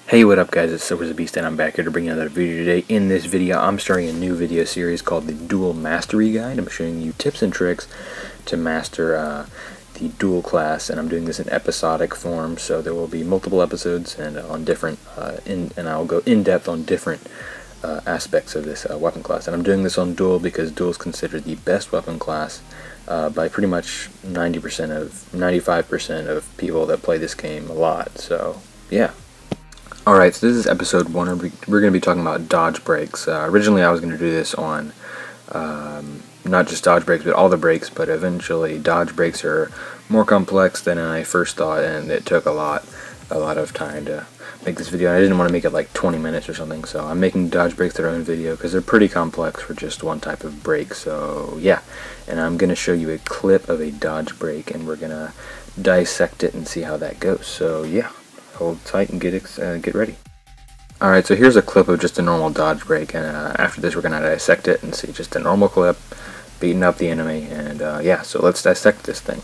Hey, what up guys, it's Silver the Beast and I'm back here to bring you another video today. In this video, I'm starting a new video series called the Duel Mastery Guide. I'm showing you tips and tricks to master the Duel class, and I'm doing this in episodic form, so there will be multiple episodes and on different, and I'll go in depth on different aspects of this weapon class. And I'm doing this on Duel because Duel is considered the best weapon class by pretty much 95% of people that play this game a lot. So yeah. Alright, so this is episode 1. We're going to be talking about dodge breaks. Originally I was going to do this on not just dodge breaks, but all the breaks, but eventually dodge breaks are more complex than I first thought, and it took a lot of time to make this video. I didn't want to make it like 20 minutes or something, so I'm making dodge breaks their own video because they're pretty complex for just one type of break. So yeah, and I'm going to show you a clip of a dodge break, and we're going to dissect it and see how that goes. So yeah. Hold tight and get ready. Alright, so here's a clip of just a normal dodge break, and after this we're going to dissect it and see just a normal clip beating up the enemy, and yeah, so let's dissect this thing.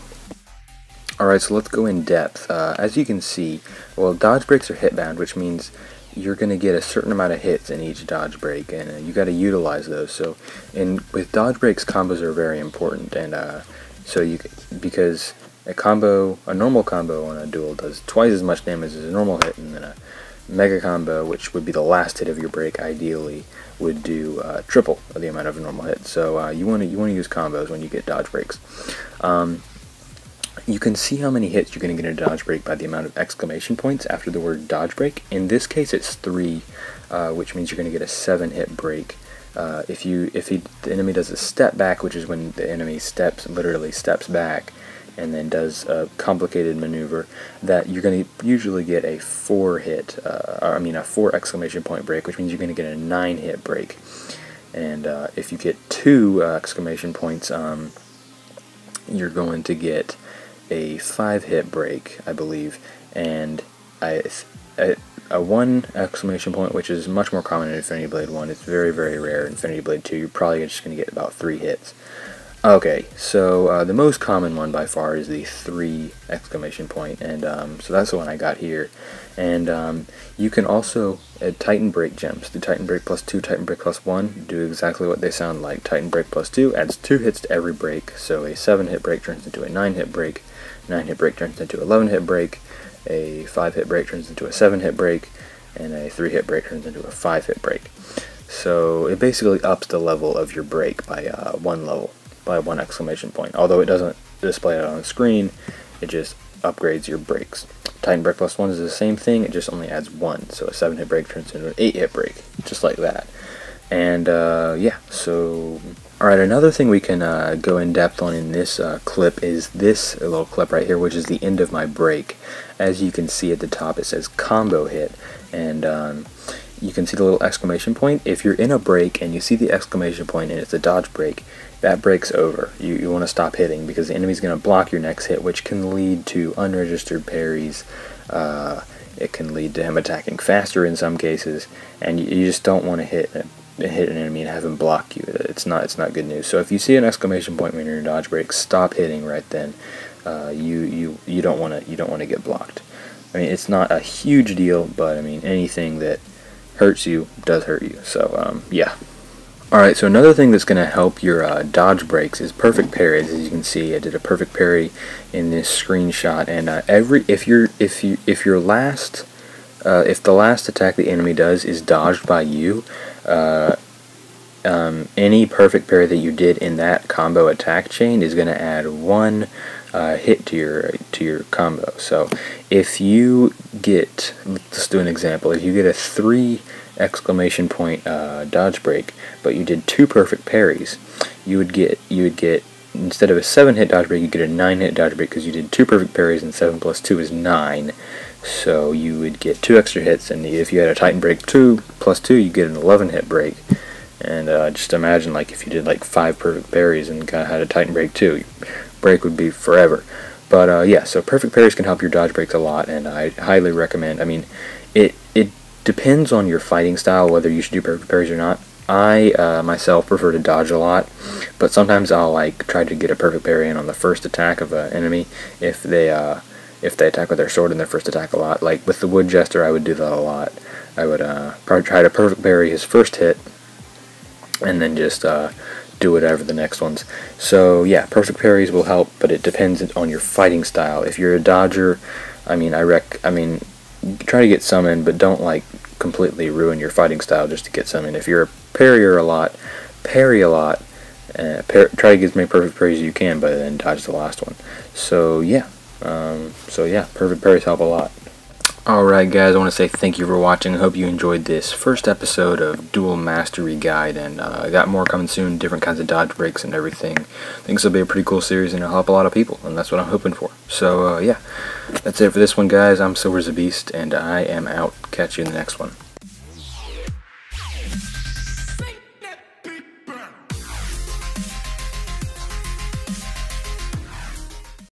Alright, so let's go in depth. As you can see, well, dodge breaks are hit bound, which means you're going to get a certain amount of hits in each dodge break, and you got to utilize those. So with dodge breaks, combos are very important, and because a normal combo on a duel does twice as much damage as a normal hit, and then a mega combo, which would be the last hit of your break, ideally would do triple of the amount of a normal hit. So you want to use combos when you get dodge breaks. You can see how many hits you're going to get in a dodge break by the amount of exclamation points after the word dodge break. In this case, it's 3, which means you're going to get a 7-hit break. If the enemy does a step back, which is when the enemy literally steps back and then does a complicated maneuver, that you're going to usually get a 4 exclamation point break, which means you're going to get a 9-hit break. And if you get 2 exclamation points, you're going to get a 5-hit break, I believe, and a 1 exclamation point, which is much more common in Infinity Blade 1. It's very, very rare. In Infinity Blade 2, you're probably just going to get about 3 hits. Okay, so the most common one by far is the 3 exclamation point, and so that's the one I got here. And you can also add Titan Break gems. The Titan Break plus 2, Titan Break plus 1 do exactly what they sound like. Titan Break plus 2 adds 2 hits to every break, so a 7-hit break turns into a 9-hit break, 9-hit break turns into an 11-hit break, a 5-hit break turns into a 7-hit break, and a 3-hit break turns into a 5-hit break. So it basically ups the level of your break by 1 level. By 1 exclamation point. Although it doesn't display it on the screen, it just upgrades your breaks. Titan Break plus 1 is the same thing, it just only adds 1. So a 7-hit break turns into an 8-hit break, just like that. And yeah, so alright, another thing we can go in depth on in this clip is this little clip right here, which is the end of my break. As you can see at the top, it says combo hit, and you can see the little exclamation point. If you're in a break and you see the exclamation point and it's a dodge break, that break's over. You want to stop hitting because the enemy's going to block your next hit, which can lead to unregistered parries. It can lead to him attacking faster in some cases, and you just don't want to hit an enemy and have him block you. It's not good news. So if you see an exclamation point when you're in a dodge break, stop hitting right then. You don't want to get blocked. I mean, it's not a huge deal, but I mean, anything that hurts you does hurt you. So yeah. Alright, so another thing that's going to help your dodge breaks is perfect parries. As you can see, I did a perfect parry in this screenshot, and if the last attack the enemy does is dodged by you, any perfect parry that you did in that combo attack chain is going to add 1 hit to your combo. So if you get, let's do an example, if you get a 3 exclamation point dodge break, but you did 2 perfect parries, you would get instead of a 7-hit dodge break, you get a 9-hit dodge break because you did 2 perfect parries, and 7 plus 2 is 9. So you would get 2 extra hits, and if you had a Titan Break 2 plus 2, you get an 11-hit break. And just imagine, like, if you did like 5 perfect parries and had a Titan Break 2, your break would be forever. But yeah, so perfect parries can help your dodge breaks a lot, and I highly recommend. I mean, it depends on your fighting style whether you should do perfect parries or not. I myself prefer to dodge a lot, but sometimes I'll like try to get a perfect parry in on the first attack of an enemy if they if they attack with their sword in their first attack a lot. Like with the Wood Jester, I would do that a lot. I would probably try to perfect parry his first hit, and then just do whatever the next ones. So yeah, perfect parries will help, but it depends on your fighting style. If you're a dodger, I mean, try to get summoned, but don't like completely ruin your fighting style just to get summoned. If you're a parrier a lot, parry a lot, try to get as many perfect parries as you can, but then dodge the last one. So yeah, perfect parries help a lot. Alright guys, I want to say thank you for watching. I hope you enjoyed this first episode of Dual Mastery Guide, and I got more coming soon, different kinds of dodge breaks and everything. I think this will be a pretty cool series and it'll help a lot of people, and that's what I'm hoping for. So yeah, that's it for this one guys. I'm Silver the Beast, and I am out. Catch you in the next one.